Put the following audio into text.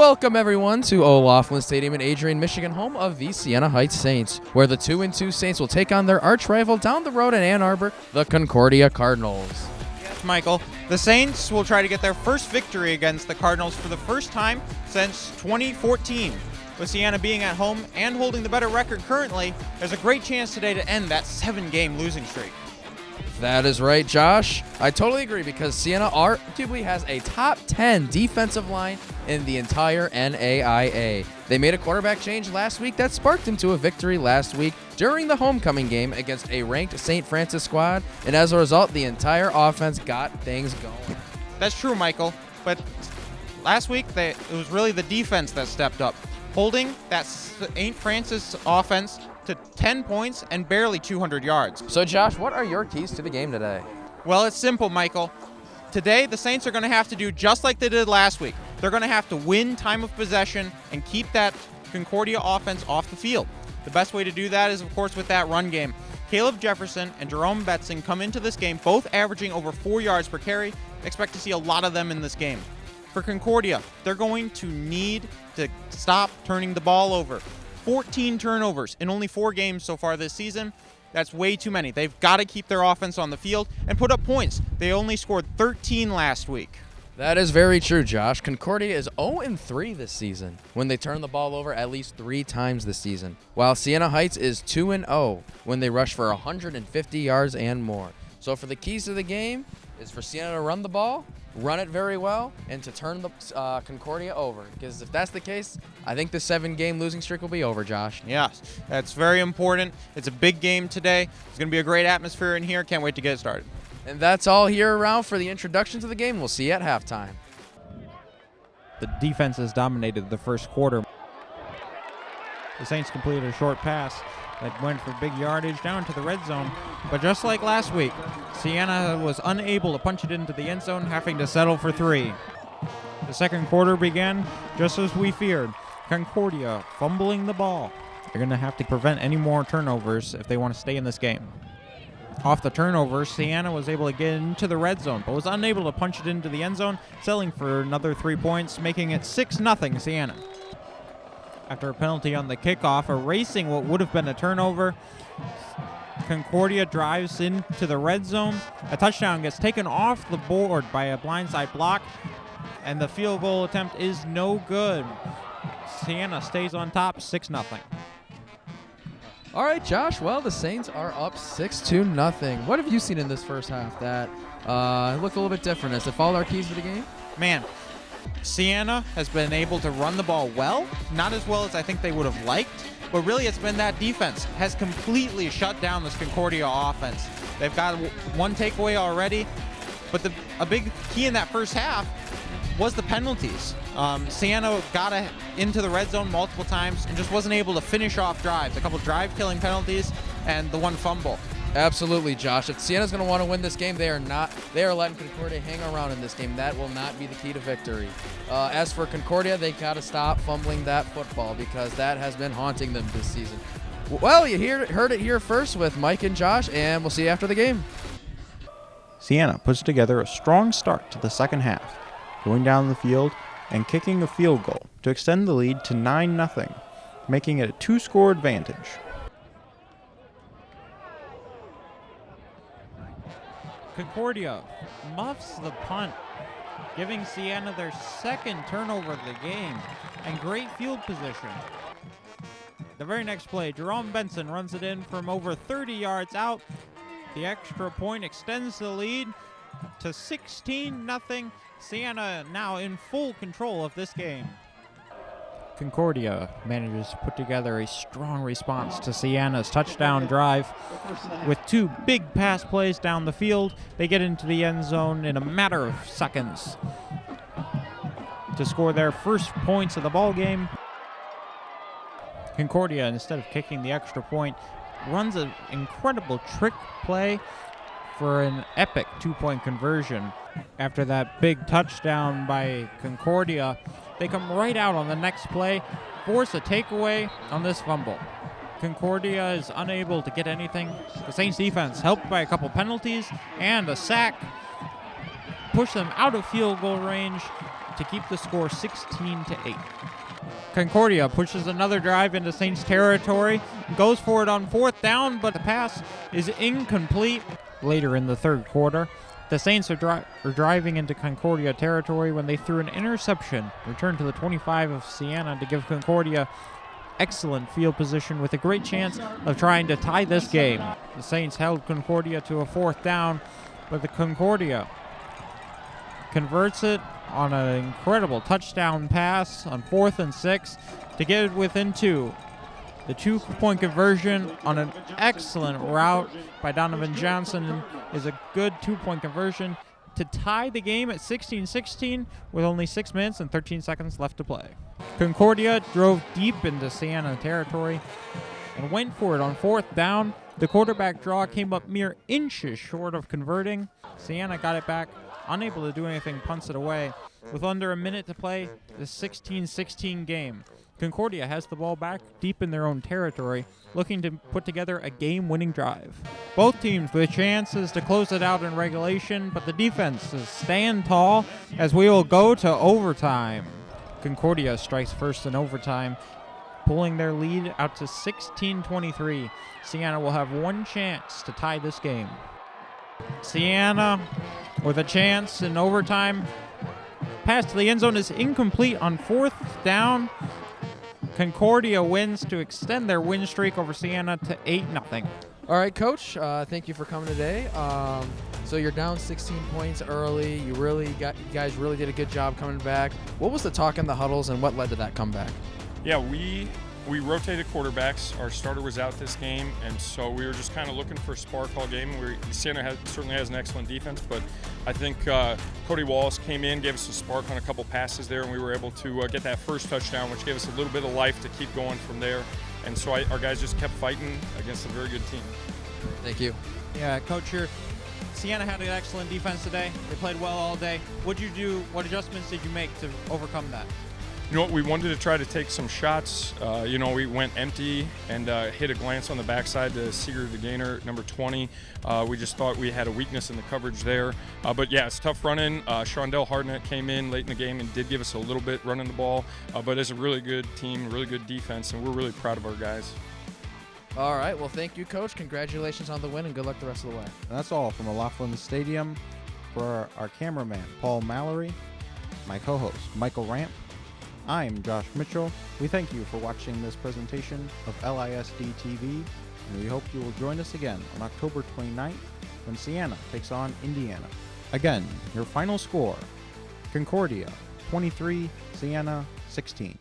Welcome, everyone, to O'Loughlin Stadium in Adrian, Michigan, home of the Siena Heights Saints, where the 2-2 Saints will take on their arch rival down the road in Ann Arbor, the Concordia Cardinals. Yes, Michael. The Saints will try to get their first victory against the Cardinals for the first time since 2014. With Siena being at home and holding the better record currently, there's a great chance today to end that 7-game losing streak. That is right, Josh. I totally agree because Siena arguably has a top 10 defensive line in the entire NAIA. They made a quarterback change last week that sparked them to a victory last week during the homecoming game against a ranked St. Francis squad, and as a result, the entire offense got things going. That's true, Michael, but last week it was really the defense that stepped up, holding that St. Francis offense to 10 points and barely 200 yards. So, Josh, what are your keys to the game today? Well, it's simple, Michael. Today, the Saints are going to have to do just like they did last week. They're going to have to win time of possession and keep that Concordia offense off the field. The best way to do that is, of course, with that run game. Caleb Jefferson and Jerome Betson come into this game both averaging over 4 yards per carry. Expect to see a lot of them in this game. For Concordia, they're going to need to stop turning the ball over. 14 turnovers in only 4 games so far this season. That's way too many. They've got to keep their offense on the field and put up points. They only scored 13 last week. That is very true, Josh. Concordia is 0-3 this season when they turn the ball over at least 3 times this season, while Siena Heights is 2-0 when they rush for 150 yards and more. So for the keys to the game is for Siena to run the ball, run it very well, and to turn the Concordia over. Because if that's the case, I think the 7-game losing streak will be over, Josh. Yes, that's very important. It's a big game today. It's going to be a great atmosphere in here. Can't wait to get it started. And that's all here around for the introduction to the game. We'll see you at halftime. The defense has dominated the first quarter. The Saints completed a short pass that went for big yardage down to the red zone. But just like last week, Siena was unable to punch it into the end zone, having to settle for 3. The second quarter began just as we feared. Concordia fumbling the ball. They're going to have to prevent any more turnovers if they want to stay in this game. Off the turnover, Siena was able to get into the red zone, but was unable to punch it into the end zone, settling for another 3 points, making it 6-0 Siena. After a penalty on the kickoff, erasing what would have been a turnover, Concordia drives into the red zone. A touchdown gets taken off the board by a blindside block, and the field goal attempt is no good. Siena stays on top, 6-0. All right, Josh. Well, the Saints are up 6-0. What have you seen in this first half that looked a little bit different? Has it followed our keys to the game? Man, Siena has been able to run the ball well, not as well as I think they would have liked, but really it's been that defense has completely shut down this Concordia offense. They've got one takeaway already, but a big key in that first half was the penalties. Siena got into the red zone multiple times and just wasn't able to finish off drives. A couple drive-killing penalties and the one fumble. Absolutely, Josh. If Siena's going to want to win this game, they are letting Concordia hang around in this game. That will not be the key to victory. As for Concordia, they got to stop fumbling that football because that has been haunting them this season. Well, you heard it here first with Mike and Josh, and we'll see you after the game. Siena puts together a strong start to the second half, going down the field and kicking a field goal to extend the lead to 9-0, making it a 2-score advantage. Concordia muffs the punt, giving Siena their second turnover of the game and great field position. The very next play, Jerome Benson runs it in from over 30 yards out. The extra point extends the lead to 16-0. Siena now in full control of this game. Concordia manages to put together a strong response to Siena's touchdown drive. With 2 big pass plays down the field, they get into the end zone in a matter of seconds to score their first points of the ball game. Concordia, instead of kicking the extra point, runs an incredible trick play for an epic 2-point conversion. After that big touchdown by Concordia, they come right out on the next play, force a takeaway on this fumble. Concordia is unable to get anything. The Saints defense, helped by a couple penalties and a sack, push them out of field goal range to keep the score 16-8. Concordia pushes another drive into Saints territory, goes for it on 4th down, but the pass is incomplete. Later in the 3rd quarter, the Saints are driving into Concordia territory when they threw an interception, returned to the 25 of Siena to give Concordia excellent field position with a great chance of trying to tie this game. The Saints held Concordia to a 4th down, but the Concordia converts it on an incredible touchdown pass on 4th and 6 to get it within 2. The 2-point conversion on an excellent route by Donovan Johnson is a good 2-point conversion to tie the game at 16-16 with only 6 minutes and 13 seconds left to play. Concordia drove deep into Siena territory and went for it on 4th down. The quarterback draw came up mere inches short of converting. Siena got it back, unable to do anything, punts it away. With under a minute to play, the 16-16 game. Concordia has the ball back deep in their own territory, looking to put together a game-winning drive. Both teams with chances to close it out in regulation, but the defenses stand tall as we will go to overtime. Concordia strikes first in overtime, pulling their lead out to 16-23. Siena will have one chance to tie this game. Siena with a chance in overtime. Pass to the end zone is incomplete on 4th down. Concordia wins to extend their win streak over Siena to 8-0. All right, Coach. Thank you for coming today. So you're down 16 points early. You guys really did a good job coming back. What was the talk in the huddles, and what led to that comeback? Yeah, we rotated quarterbacks. Our starter was out this game, and so we were just kind of looking for a spark all game. Siena certainly has an excellent defense, but I think Cody Wallace came in, gave us a spark on a couple passes there, and we were able to get that first touchdown, which gave us a little bit of life to keep going from there. And so our guys just kept fighting against a very good team. Thank you. Yeah, Coach, Siena had an excellent defense today. They played well all day. What'd you do? What adjustments did you make to overcome that? You know what, we wanted to try to take some shots. We went empty and hit a glance on the backside to Seeger the Gainer, number 20. We just thought we had a weakness in the coverage there. But yeah, it's tough running. Shondell Hardnett came in late in the game and did give us a little bit running the ball. But it's a really good team, really good defense, and we're really proud of our guys. All right. Well, thank you, Coach. Congratulations on the win, and good luck the rest of the way. And that's all from O'Laughlin Stadium. For our cameraman, Paul Mallory, my co-host, Michael Rampe, I'm Josh Mitchell. We thank you for watching this presentation of LISD TV, and we hope you will join us again on October 29th when Siena takes on Indiana. Again, your final score, Concordia 23, Siena 16.